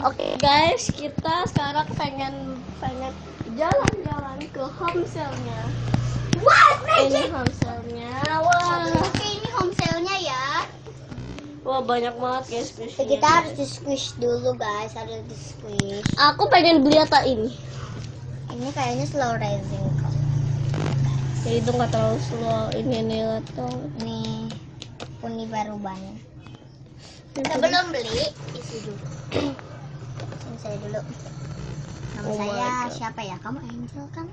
Oke guys, kita sekarang pengen jalan-jalan ke homestay-nya. What? Ini homestay-nya. Wah. Oke, ini home sale-nya ya. Wah, banyak banget guys squishy. Kita harus di squish dulu guys, harus di squish. Aku pengen beli apa ini? Ini kayaknya slow rising kok. Ya, itu nggak terlalu slow. Ini lihat dong. Nih, Uni baru banyak. Sebelum beli, isi dulu. Ini saya dulu. Nama Oh my saya God. siapa ya? Kamu Angel kan?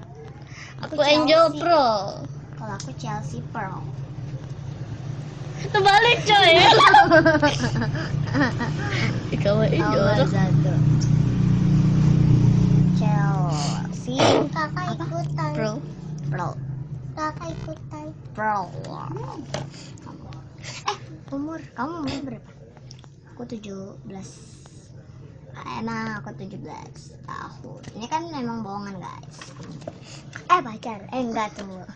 Aku Angel Chelsea. Pro. Kalau aku Chelsea Pearl. Terbalik coy. Kamu Angel. satu. Chelsea. Kakak ikutan. Pro. Pearl. Kakak ikutan. Pearl. Umur kamu berapa? Aku 17. Emang aku 17 tahun. Ini kan memang bohongan guys. Pacar. Enggak tunggu.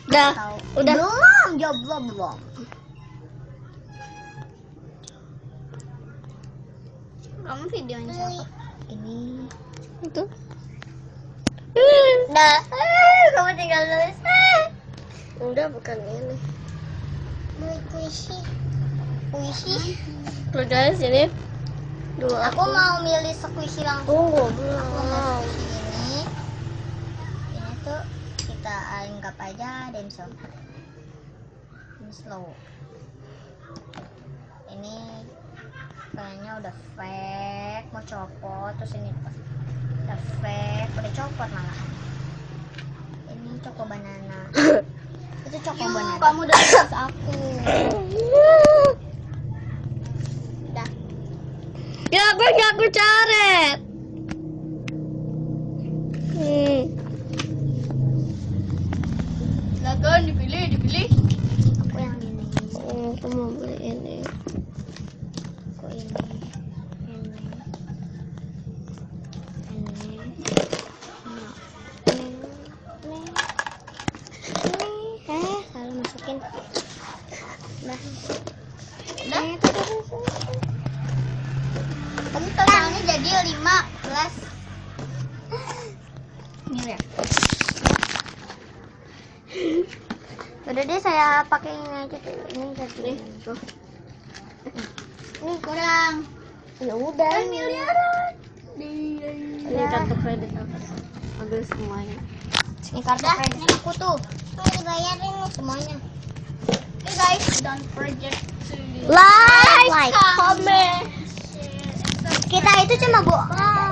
Udah. Belum, jawab belum. Kamu videonya siapa? Ini. Itu. Udah. Kamu tinggal nulis. Udah, bukan ini. Squishy. Tuh guys, ini dulu Aku mau milih squishy langsung. tunggu Aku mau belum. squishy ini tuh kita anggap aja dimsum. Ini slow. Ini kayaknya udah fake, mau copot. Terus ini udah fake, udah copot malah. Ini Choco Banana. Itu Choco Banana. Kamu udah nulis aku. Udah. Ya, aku coret. Silakan dipilih. Aku yang ini. Aku mau beli ini. Aku ini. Salah masukin. Udah. Kamu totalnya jadi 15. Ini ya. Udah deh, saya pakai ini aja tuh. Ini jadi tuh. Ini kurang. Ya udah. Miliaran. Ini kartu kredit aku. Ambil semuanya. Ini kartu kredit aku tuh. Tuh dibayarin nih semuanya. Oke guys, don't forget to Like, comment. Kita itu cuma bohong.